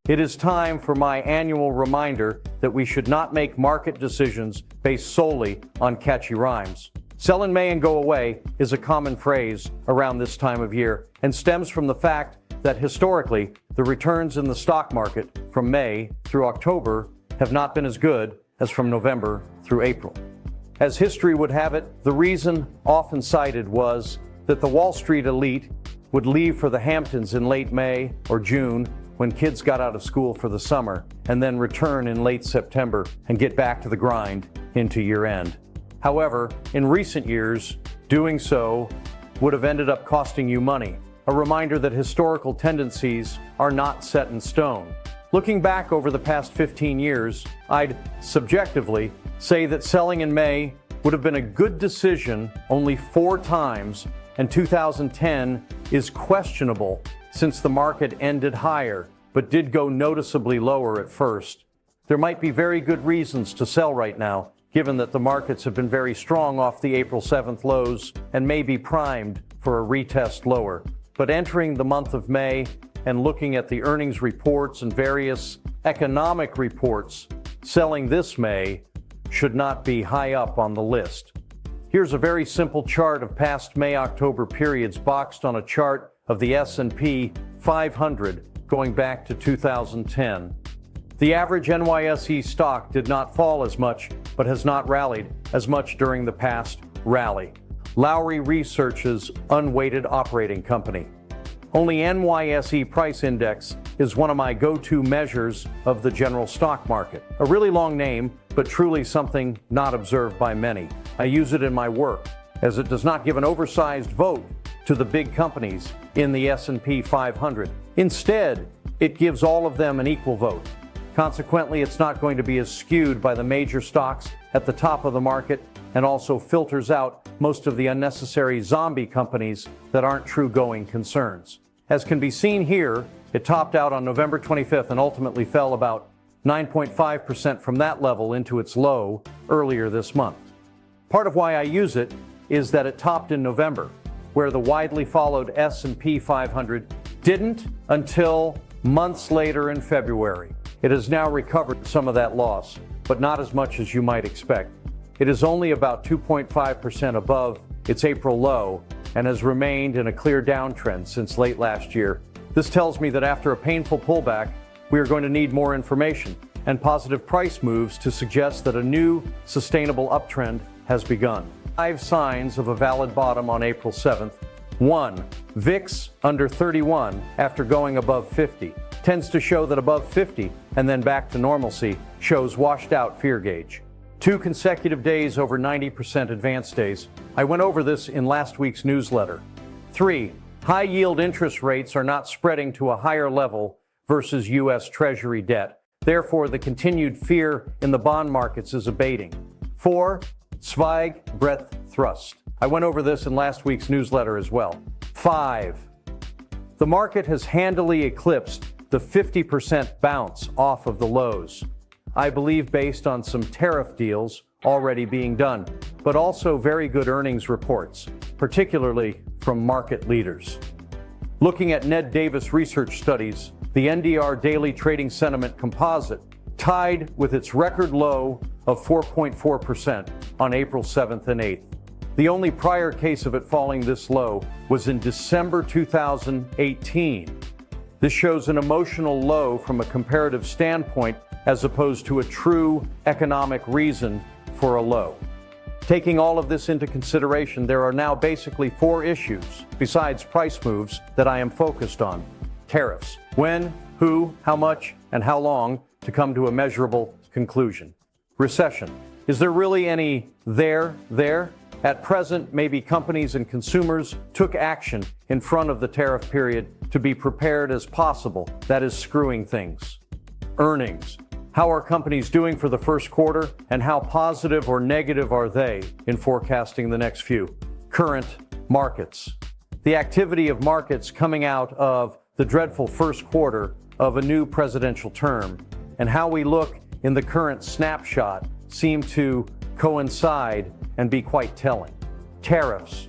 It is time for my annual reminder that we should not make market decisions based solely on catchy rhymes. Sell in May and go away is a common phrase around this time of year and stems from the fact that historically, the returns in the stock market from May through October have not been as good as from November through April. As history would have it, the reason often cited was that the Wall Street elite would leave for the Hamptons in late May or June when kids got out of school for the summer, and then return in late September and get back to the grind into year end. However, in recent years, doing so would have ended up costing you money, a reminder that historical tendencies are not set in stone. Looking back over the past 15 years, I'd subjectively say that selling in May would have been a good decision only 4 times, and 2010 is questionable since the market ended higher, but did go noticeably lower at first. There might be very good reasons to sell right now, given that the markets have been very strong off the April 7th lows and may be primed for a retest lower. But entering the month of May and looking at the earnings reports and various economic reports, selling this May should not be high up on the list. Here's a very simple chart of past May-October periods boxed on a chart of the S&P 500 going back to 2010. The average NYSE stock did not fall as much, but has not rallied as much during the past rally. Lowry Research's unweighted operating company. Only NYSE price index is one of my go-to measures of the general stock market. A really long name, but truly something not observed by many. I use it in my work, as it does not give an oversized vote to the big companies in the S&P 500. Instead, it gives all of them an equal vote. Consequently, it's not going to be as skewed by the major stocks at the top of the market, and also filters out most of the unnecessary zombie companies that aren't true going concerns. As can be seen here, it topped out on November 25th and ultimately fell about 9.5% from that level into its low earlier this month. Part of why I use it is that it topped in November, where the widely followed S&P 500 didn't until months later in February. It has now recovered some of that loss, but not as much as you might expect. It is only about 2.5% above its April low and has remained in a clear downtrend since late last year. This tells me that after a painful pullback, we are going to need more information and positive price moves to suggest that a new sustainable uptrend has begun. 5 signs of a valid bottom on April 7th. 1. VIX under 31 after going above 50. Tends to show that above 50 and then back to normalcy shows washed out fear gauge. 2 consecutive days over 90% advance days. I went over this in last week's newsletter. 3. High yield interest rates are not spreading to a higher level versus U.S. Treasury debt. Therefore, the continued fear in the bond markets is abating. 4. Zweig breadth thrust. I went over this in last week's newsletter as well. 5. The market has handily eclipsed the 50% bounce off of the lows. I believe based on some tariff deals already being done, but also very good earnings reports, particularly from market leaders. Looking at Ned Davis research studies, the NDR Daily Trading Sentiment Composite tied with its record low of 4.4% on April 7th and 8th. The only prior case of it falling this low was in December 2018. This shows an emotional low from a comparative standpoint as opposed to a true economic reason for a low. Taking all of this into consideration, there are now basically 4 issues, besides price moves, that I am focused on. Tariffs. When, who, how much, and how long to come to a measurable conclusion. Recession. Is there really any there? At present, maybe companies and consumers took action in front of the tariff period to be prepared as possible. That is screwing things. Earnings. How are companies doing for the first quarter, and how positive or negative are they in forecasting the next few? Current markets. The activity of markets coming out of the dreadful first quarter of a new presidential term, and how we look in the current snapshot seem to coincide and be quite telling. Tariffs.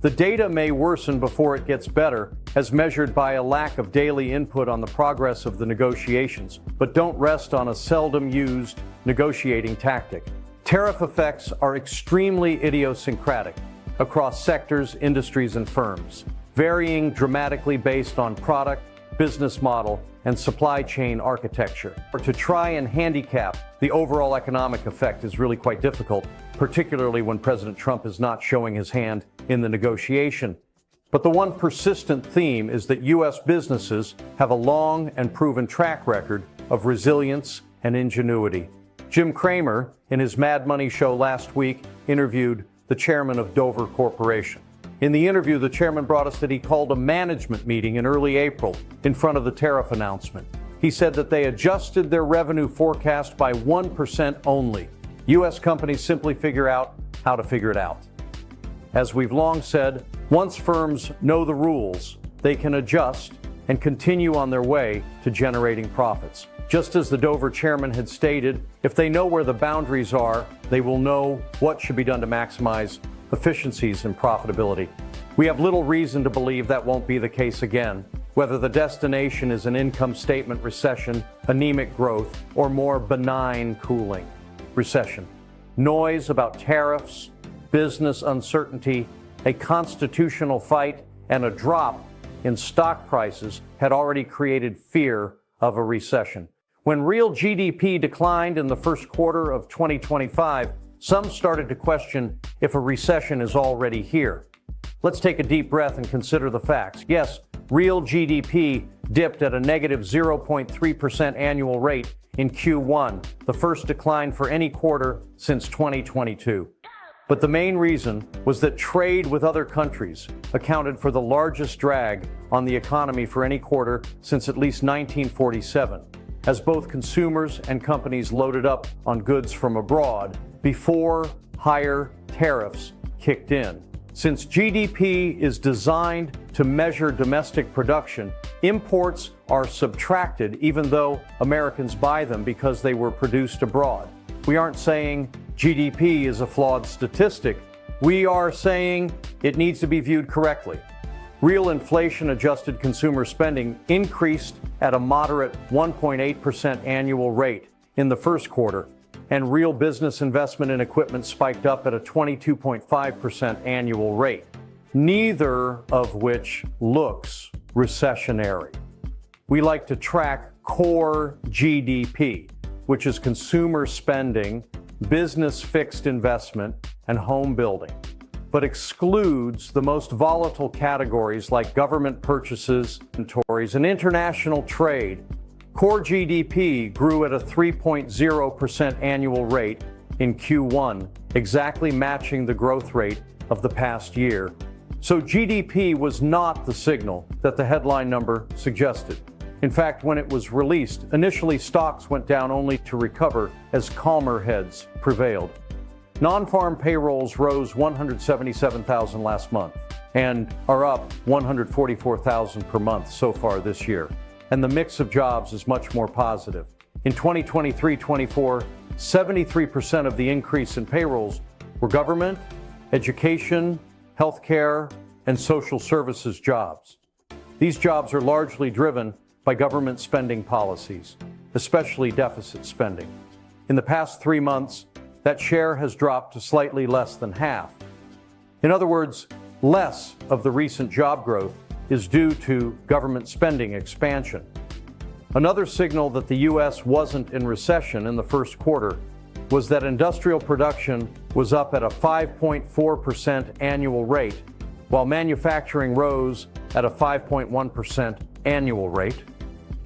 The data may worsen before it gets better, as measured by a lack of daily input on the progress of the negotiations, but don't rest on a seldom used negotiating tactic. Tariff effects are extremely idiosyncratic across sectors, industries, and firms, varying dramatically based on product, business model, and supply chain architecture. To try and handicap the overall economic effect is really quite difficult, particularly when President Trump is not showing his hand in the negotiation. But the one persistent theme is that U.S. businesses have a long and proven track record of resilience and ingenuity. Jim Cramer, in his Mad Money show last week, interviewed the chairman of Dover Corporation. In the interview, the chairman brought us that he called a management meeting in early April in front of the tariff announcement. He said that they adjusted their revenue forecast by 1% only. U.S. companies simply figure out how to figure it out. As we've long said, once firms know the rules, they can adjust and continue on their way to generating profits. Just as the Dover chairman had stated, if they know where the boundaries are, they will know what should be done to maximize efficiencies and profitability. We have little reason to believe that won't be the case again, whether the destination is an income statement recession, anemic growth, or more benign cooling. Recession. Noise about tariffs, business uncertainty, a constitutional fight, and a drop in stock prices had already created fear of a recession. When real GDP declined in the first quarter of 2025, some started to question if a recession is already here. Let's take a deep breath and consider the facts. Yes, real GDP dipped at a negative 0.3% annual rate in Q1, the first decline for any quarter since 2022. But the main reason was that trade with other countries accounted for the largest drag on the economy for any quarter since at least 1947, as both consumers and companies loaded up on goods from abroad before higher tariffs kicked in. Since GDP is designed to measure domestic production, imports are subtracted even though Americans buy them because they were produced abroad. We aren't saying GDP is a flawed statistic. We are saying it needs to be viewed correctly. Real inflation-adjusted consumer spending increased at a moderate 1.8% annual rate in the first quarter, and real business investment in equipment spiked up at a 22.5% annual rate, neither of which looks recessionary. We like to track core GDP, which is consumer spending, business fixed investment, and home building, but excludes the most volatile categories like government purchases, inventories, and international trade. Core GDP grew at a 3.0% annual rate in Q1, exactly matching the growth rate of the past year. So GDP was not the signal that the headline number suggested. In fact, when it was released, initially stocks went down only to recover as calmer heads prevailed. Non-farm payrolls rose 177,000 last month and are up 144,000 per month so far this year. And the mix of jobs is much more positive. In 2023-24, 73% of the increase in payrolls were government, education, healthcare, and social services jobs. These jobs are largely driven by government spending policies, especially deficit spending. In the past 3 months, that share has dropped to slightly less than half. In other words, less of the recent job growth is due to government spending expansion. Another signal that the U.S. wasn't in recession in the first quarter was that industrial production was up at a 5.4% annual rate, while manufacturing rose at a 5.1% annual rate.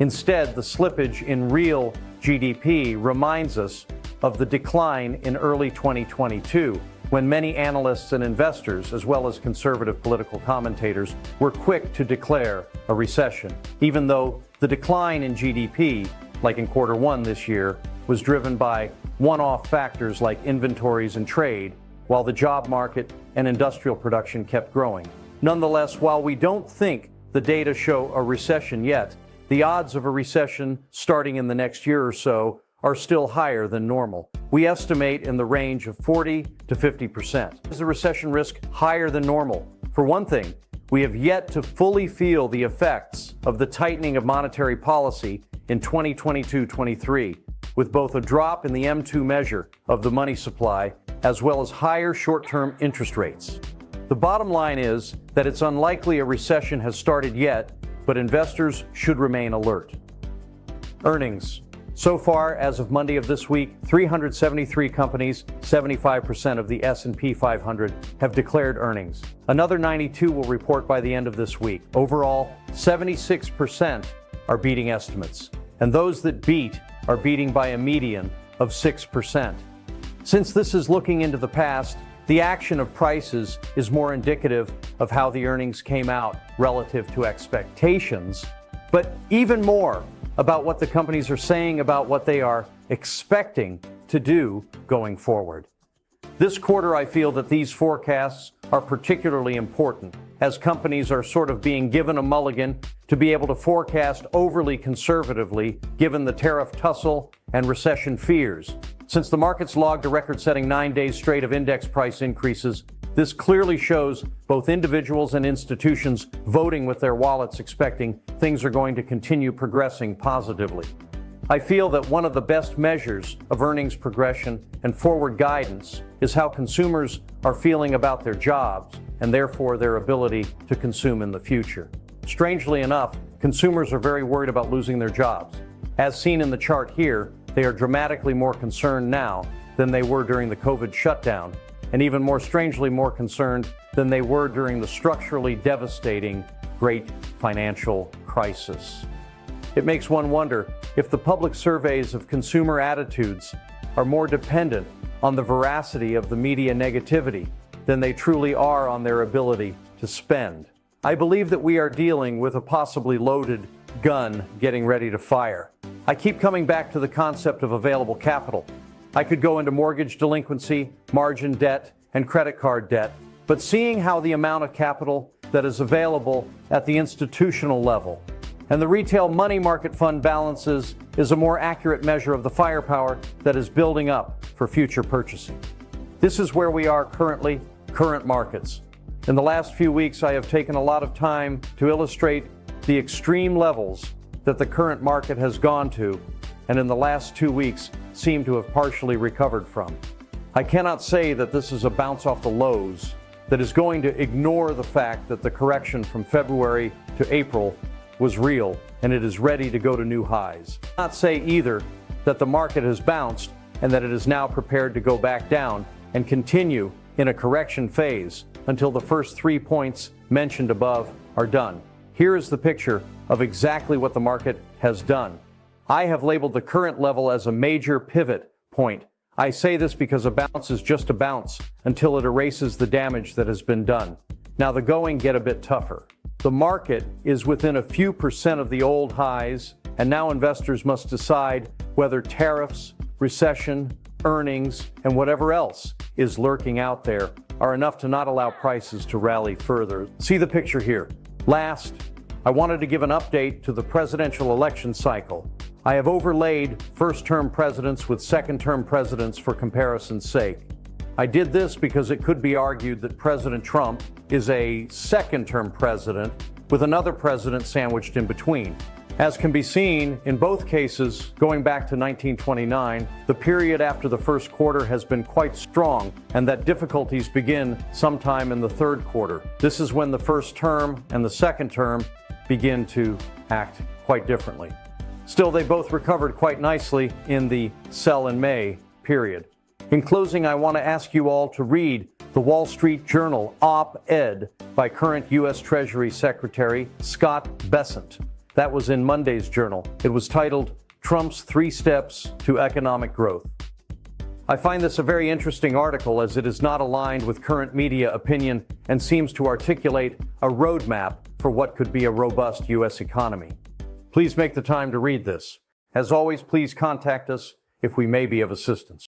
Instead, the slippage in real GDP reminds us of the decline in early 2022, when many analysts and investors, as well as conservative political commentators, were quick to declare a recession, even though the decline in GDP, like in quarter one this year, was driven by one-off factors like inventories and trade, while the job market and industrial production kept growing. Nonetheless, while we don't think the data show a recession yet, the odds of a recession starting in the next year or so are still higher than normal. We estimate in the range of 40 to 50%. Is the recession risk higher than normal? For one thing, We have yet to fully feel the effects of the tightening of monetary policy in 2022-23, with both a drop in the M2 measure of the money supply as well as higher short-term interest rates. The bottom line is that it's unlikely a recession has started yet, but investors should remain alert. Earnings. So far, as of Monday of this week, 373 companies, 75% of the S&P 500, have declared earnings. Another 92 will report by the end of this week. Overall, 76% are beating estimates, and those that beat are beating by a median of 6%. Since this is looking into the past, the action of prices is more indicative of how the earnings came out relative to expectations, but even more about what the companies are saying about what they are expecting to do going forward. This quarter, I feel that these forecasts are particularly important, as companies are sort of being given a mulligan to be able to forecast overly conservatively given the tariff tussle and recession fears. Since the markets logged a record-setting 9 days straight of index price increases, this clearly shows both individuals and institutions voting with their wallets, expecting things are going to continue progressing positively. I feel that one of the best measures of earnings progression and forward guidance is how consumers are feeling about their jobs and therefore their ability to consume in the future. Strangely enough, consumers are very worried about losing their jobs. As seen in the chart here, they are dramatically more concerned now than they were during the COVID shutdown, and even more strangely more concerned than they were during the structurally devastating Great Financial Crisis. It makes one wonder if the public surveys of consumer attitudes are more dependent on the veracity of the media negativity than they truly are on their ability to spend. I believe that we are dealing with a possibly loaded gun getting ready to fire. I keep coming back to the concept of available capital. I could go into mortgage delinquency, margin debt, and credit card debt, but seeing how the amount of capital that is available at the institutional level and the retail money market fund balances is a more accurate measure of the firepower that is building up for future purchasing. This is where we are currently, current markets. In the last few weeks, I have taken a lot of time to illustrate the extreme levels that the current market has gone to, and in the last 2 weeks seem to have partially recovered from. I cannot say that this is a bounce off the lows that is going to ignore the fact that the correction from February to April was real and it is ready to go to new highs. I cannot say either that the market has bounced and that it is now prepared to go back down and continue in a correction phase until the first 3 points mentioned above are done. Here is the picture of exactly what the market has done. I have labeled the current level as a major pivot point. I say this because a bounce is just a bounce until it erases the damage that has been done. Now the going get a bit tougher. The market is within a few percent of the old highs, and now investors must decide whether tariffs, recession, earnings, and whatever else is lurking out there are enough to not allow prices to rally further. See the picture here. Last, I wanted to give an update to the presidential election cycle. I have overlaid first-term presidents with second-term presidents for comparison's sake. I did this because it could be argued that President Trump is a second-term president with another president sandwiched in between. As can be seen, in both cases, going back to 1929, the period after the first quarter has been quite strong, and that difficulties begin sometime in the third quarter. This is when the first term and the second term begin to act quite differently. Still, they both recovered quite nicely in the sell in May period. In closing, I want to ask you all to read the Wall Street Journal op-ed by current U.S. Treasury Secretary Scott Bessent. That was in Monday's Journal. It was titled, "Trump's 3 Steps to Economic Growth." I find this a very interesting article as it is not aligned with current media opinion and seems to articulate a roadmap for what could be a robust U.S. economy. Please make the time to read this. As always, please contact us if we may be of assistance.